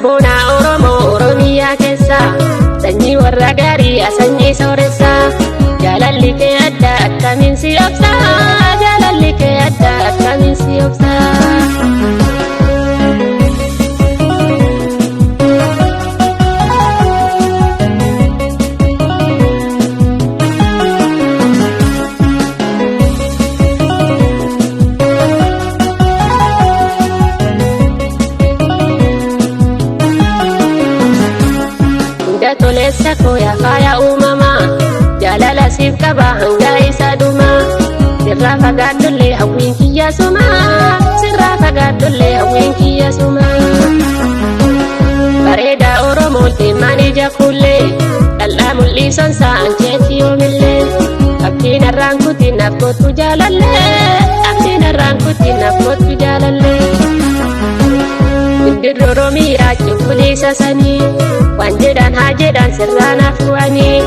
Sabboonaa Oromoo Oromiyaa keessa sanyii warra gaarii sanyii sooressa. Jaalalli kee adda akkamiin si obsa, jaalalli kee adda akkamiin si obsa. Toleessa kooya faaya uumamaa jaalala siif qaba hanga isa dhumaa. Sirraa fagaadhullee hawwiin kiyya sumaa, sirraa fagaadhullee hawwiin kiyya sumaa. Bareeda Oromoo deemaan ija kullee dhal'aa mul'isoon sa'an jeetii yoomillee. Abdiin irraan kutiin naaf kottu jaalallee, abdiin irraan kutiin naaf kottu jaalallee. Indirri Oromiyaa cunquliisa sanii waan jedhan haa jedhan sirraa naaf bu'anii.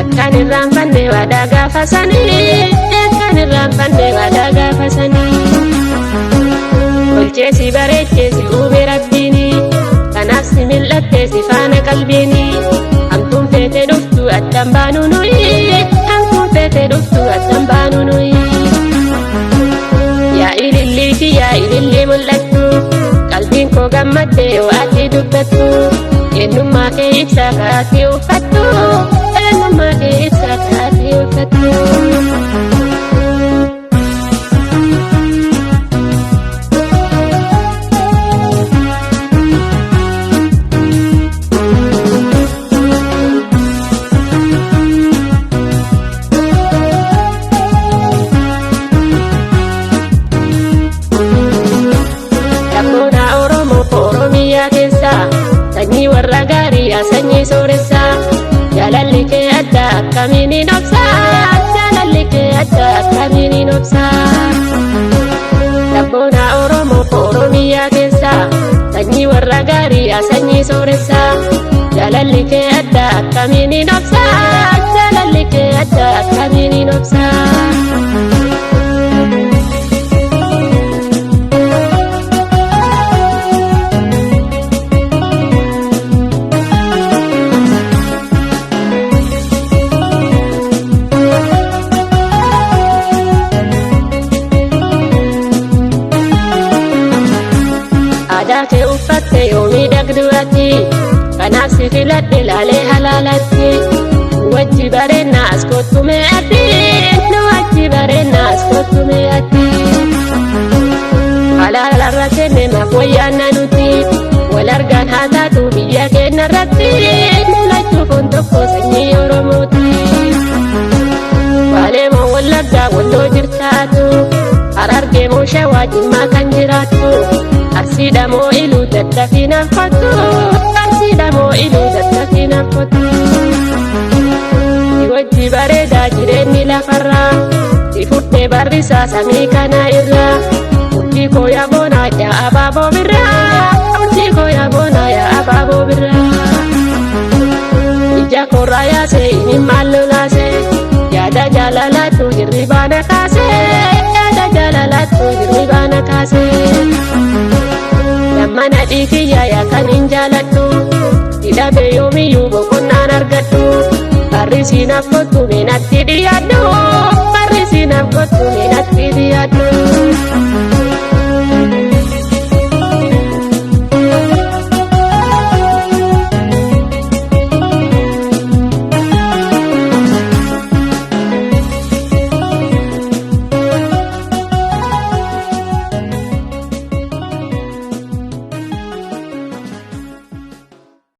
Akkaan irraanfanne waadaa gaafa sanii, akkaan irraanfanne waadaa gaafa sanii. Tolcheesi bareecheesi uume rabbiini, kanaaf si mil'attee si faana qalbiini. Hamtuun feete dhuftu addaan baanu nuyi, hamtuun feete dhuftu addaan baanu nuyi. Yaa ilillii fi yaa ilillii mul'attu, qalbiin koo gammaddee yoo ati dubbattu. Eenyummaa kee ibsa kaatee uffattu, eenyummaa kee ibsa kaatee uffattu. Sabboonaa Oromoo Oromiyaa keessa sanyii warra gaarii sanyii sooressa. Jaalalli kee adda akkamiin hin obsa, jaalalli kee adda akkamiin hin obsa. Sabboonaa Oromoo Oromiyaa keessa sanyii warra gaarii sanyii sooressa. Jaalalli kee adda akkamiin hin obsa, jaalalli kee adda akkamiin hin obsa. Aadaa kee uffatte yoo miidhagdu ati, kanaaf si filadhe laalee halaalatti. Nu wajji bareennaa as kottu mee ati, nu wajji bareennaa as kottu mee ati. Halaalarra kenne maaf wayyaanna nuti, wal argaan haa taatu biyya keenya irratti. Nu lachuufoon tokko sanyii Oromooti. Waalee moo Wallaggaa Walloo jirtaatu, Harargee moo Shawaa Jimmaa kan jiraattu. Arsiidha moo Iluu daddafii naaf kottu, arsiidha moo Iluu daddafii naaf kottu. Si wajji bareedaa jireenyi lafarraa, si fudhee barrisaa samii kana irraa. Urjii koo yaa boonaa yaa abaaboo birraa, urjii koo yaa boonaa yaa abaaboo birraa. Ija koorraa yaasee imimmaan lolaasee, yaada jaalalaattu hirribaana kaasee, yaada jaalalaattu hirribaana kaasee. Mana dhiikiyyaa yaa kan hin jaaladhu, hidhamee yoomiyyuu boqonnaan argadhu. Barri si naaf kottu meenatti dhiyaadhu,